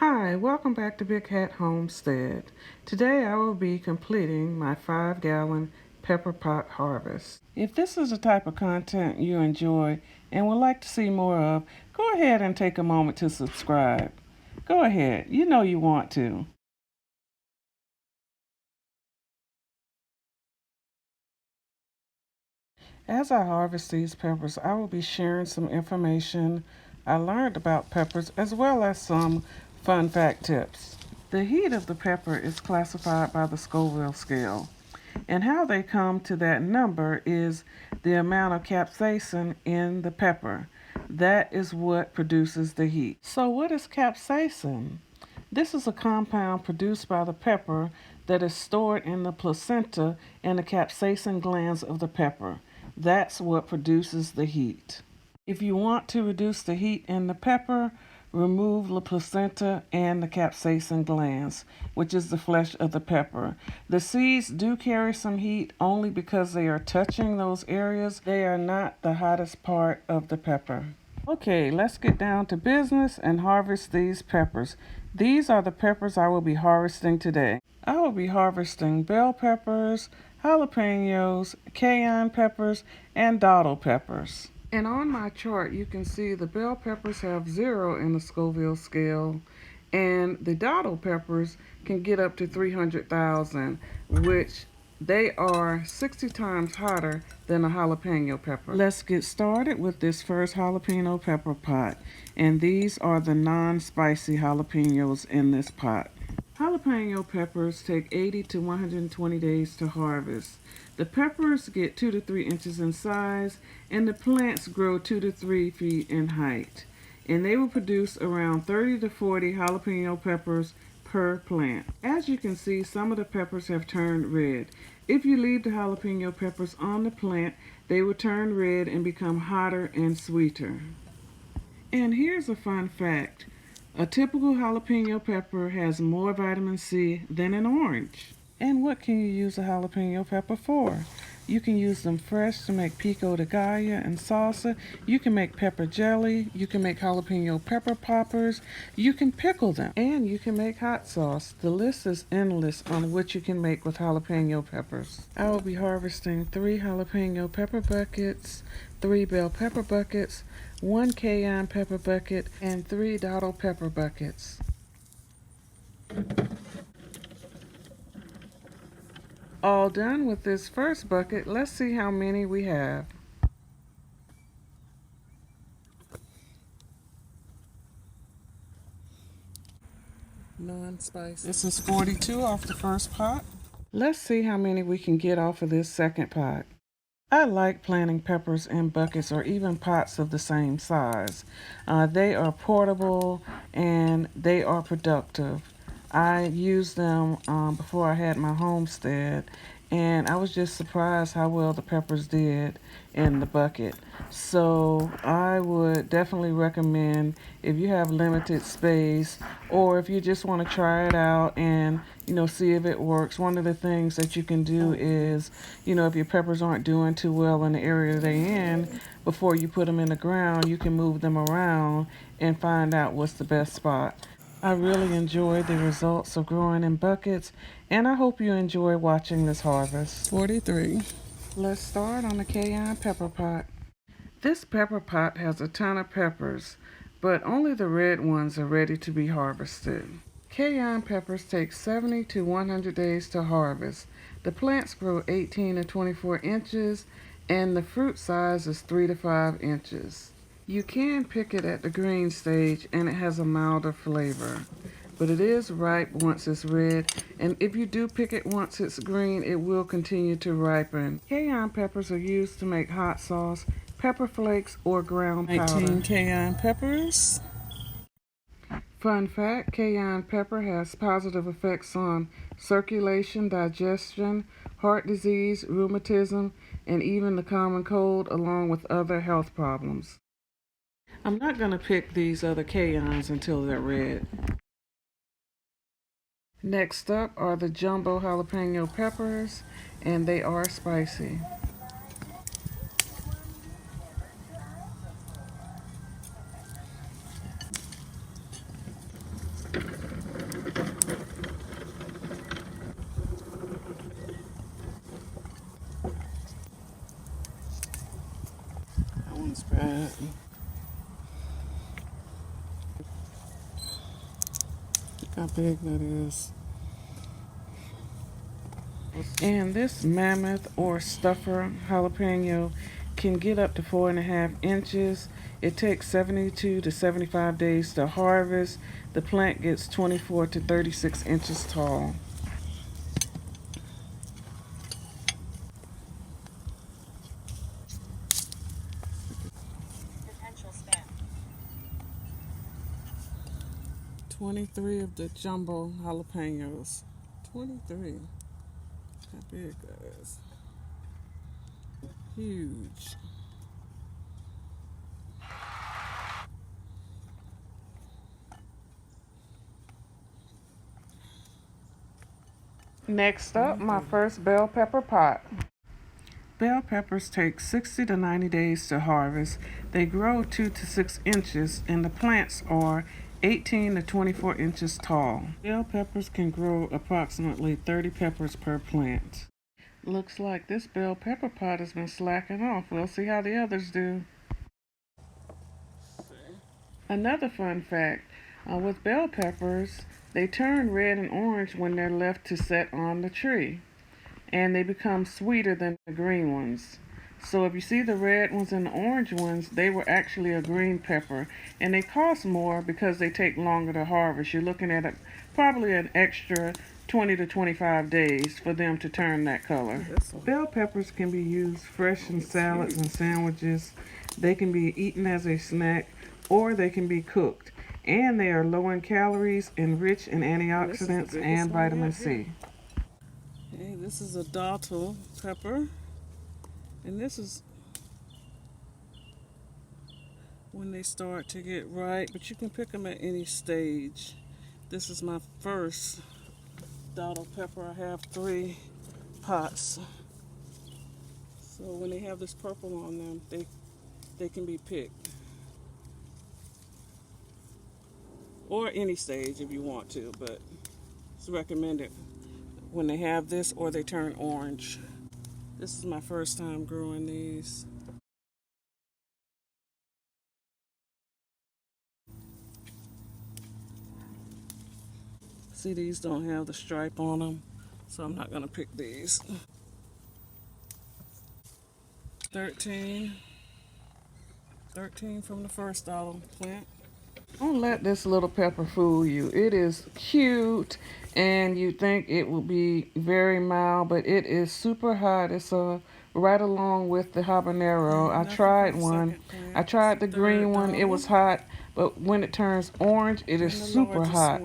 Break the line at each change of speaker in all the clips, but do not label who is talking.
Hi, welcome back to Big Hat Homestead. Today I will be completing my 5-gallon pepper pot harvest. If this is the type of content you enjoy and would like to see more of, go ahead and take a moment to subscribe. Go ahead, you know you want to. As I harvest these peppers, I will be sharing some information I learned about peppers as well as some fun fact tips. The heat of the pepper is classified by the Scoville scale, and how they come to that number is the amount of capsaicin in the pepper. That is what produces the heat. So, what is capsaicin? This is a compound produced by the pepper that is stored in the placenta and the capsaicin glands of the pepper. That's what produces the heat. If you want to reduce the heat in the pepper, remove the placenta and the capsaicin glands, which is the flesh of the pepper. The seeds do carry some heat only because they are touching those areas. They are not the hottest part of the pepper. Okay, let's get down to business and harvest these peppers. These are the peppers I will be harvesting today. I will be harvesting bell peppers, jalapeños, cayenne peppers, and dottle peppers. And on my chart, you can see the bell peppers have 0 in the Scoville scale, and the dottle peppers can get up to 300,000, which they are 60 times hotter than a jalapeno pepper. Let's get started with this first jalapeno pepper pot, and these are the non-spicy jalapenos in this pot. Jalapeno peppers take 80 to 120 days to harvest. The peppers get 2 to 3 inches in size, and the plants grow 2 to 3 feet in height. And they will produce around 30 to 40 jalapeno peppers per plant. As you can see, some of the peppers have turned red. If you leave the jalapeno peppers on the plant, they will turn red and become hotter and sweeter. And here's a fun fact. A typical jalapeno pepper has more vitamin C than an orange. And what can you use a jalapeno pepper for? You can use them fresh to make pico de gallo and salsa. You can make pepper jelly. You can make jalapeno pepper poppers. You can pickle them. And you can make hot sauce. The list is endless on what you can make with jalapeno peppers. I will be harvesting 3 jalapeno pepper buckets, 3 bell pepper buckets, 1 cayenne pepper bucket, and 3 dottle pepper buckets. All done with this first bucket. Let's see how many we have. Non-spicy. This is 42 off the first pot. Let's see how many we can get off of this second pot. I like planting peppers in buckets or even pots of the same size. They are portable and they are productive. I used them before I had my homestead, and I was just surprised how well the peppers did in the bucket. So I would definitely recommend, if you have limited space or if you just want to try it out and see if it works. One of the things that you can do is, if your peppers aren't doing too well in the area they're in, before you put them in the ground, you can move them around and find out what's the best spot. I really enjoyed the results of growing in buckets, and I hope you enjoy watching this harvest. 43. Let's start on the cayenne pepper pot. This pepper pot has a ton of peppers, but only the red ones are ready to be harvested. Cayenne peppers take 70 to 100 days to harvest. The plants grow 18 to 24 inches, and the fruit size is 3 to 5 inches. You can pick it at the green stage and it has a milder flavor, but it is ripe once it's red, and if you do pick it once it's green, it will continue to ripen. Cayenne peppers are used to make hot sauce, pepper flakes, or ground powder. 19 cayenne peppers. Fun fact, cayenne pepper has positive effects on circulation, digestion, heart disease, rheumatism, and even the common cold, along with other health problems. I'm not going to pick these other cayennes until they're red. Next up are the jumbo jalapeno peppers, and they are spicy. fat. Look how big that is. And this mammoth or stuffer jalapeno can get up to 4.5 inches. It takes 72 to 75 days to harvest. The plant gets 24 to 36 inches tall. Potential spam. 23 of the jumbo jalapenos. 23. How big that is. Huge. Next up, my first bell pepper pot. Bell peppers take 60 to 90 days to harvest. They grow 2 to 6 inches and the plants are 18 to 24 inches tall. Bell peppers can grow approximately 30 peppers per plant. Looks like this bell pepper pot has been slacking off. We'll see how the others do. Another fun fact, with bell peppers, they turn red and orange when they're left to set on the tree. And they become sweeter than the green ones. So if you see the red ones and the orange ones, they were actually a green pepper. And they cost more because they take longer to harvest. You're looking at probably an extra 20 to 25 days for them to turn that color. Bell peppers can be used fresh in salads and sandwiches. They can be eaten as a snack or they can be cooked. And they are low in calories and rich in antioxidants and vitamin C. Okay, this is a dottle pepper. And this is when they start to get ripe, but you can pick them at any stage. This is my first dottle pepper. I have 3 pots. So when they have this purple on them, they can be picked. Or any stage if you want to, but it's recommended when they have this or they turn orange. This is my first time growing these. See, these don't have the stripe on them, so I'm not going to pick these. 13 from the first dottle plant. Don't let this little pepper fool you. It is cute and you think it will be very mild, but it is super hot. It's right along with the habanero. I tried one. I tried the green one. It was hot, but when it turns orange, it is super hot.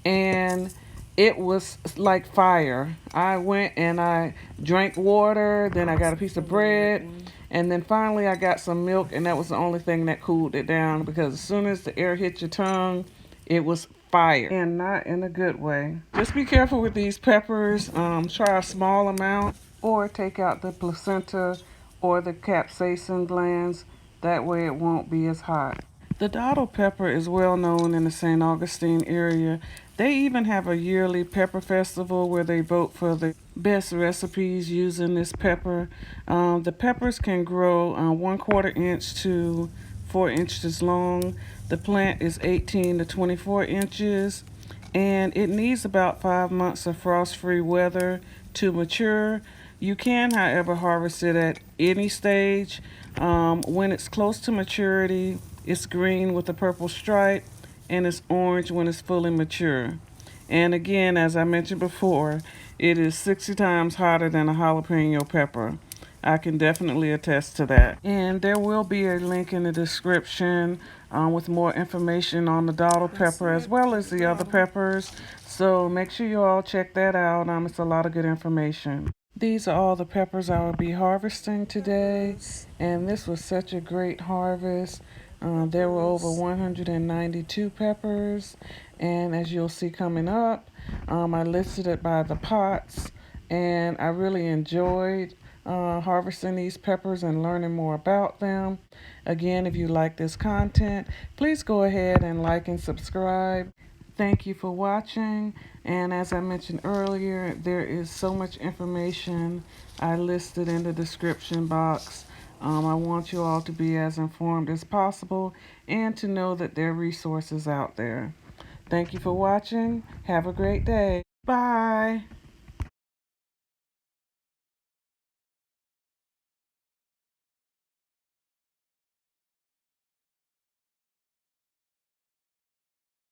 And it was like fire. I went and I drank water, then I got a piece of bread, and then finally I got some milk, and that was the only thing that cooled it down, because as soon as the air hit your tongue, it was fire, and not in a good way. Just be careful with these peppers. Try a small amount, or take out the placenta or the capsaicin glands. That way it won't be as hot. The dottle pepper is well known in the St. Augustine area. They even have a yearly pepper festival where they vote for the best recipes using this pepper. The peppers can grow 1/4 inch to 4 inches long. The plant is 18 to 24 inches, and it needs about 5 months of frost-free weather to mature. You can, however, harvest it at any stage. When it's close to maturity, it's green with a purple stripe, and it's orange when it's fully mature. And again, as I mentioned before, it is 60 times hotter than a jalapeno pepper. I can definitely attest to that. And there will be a link in the description with more information on the dottle pepper as well as the other peppers. So make sure you all check that out. It's a lot of good information. These are all the peppers I will be harvesting today, and this was such a great harvest. There were over 192 peppers, and as you'll see coming up, I listed it by the pots, and I really enjoyed harvesting these peppers and learning more about them. Again, if you like this content, please go ahead and like and subscribe. Thank you for watching, and as I mentioned earlier, there is so much information I listed in the description box I want you all to be as informed as possible and to know that there are resources out there. Thank you for watching. Have a great day. Bye.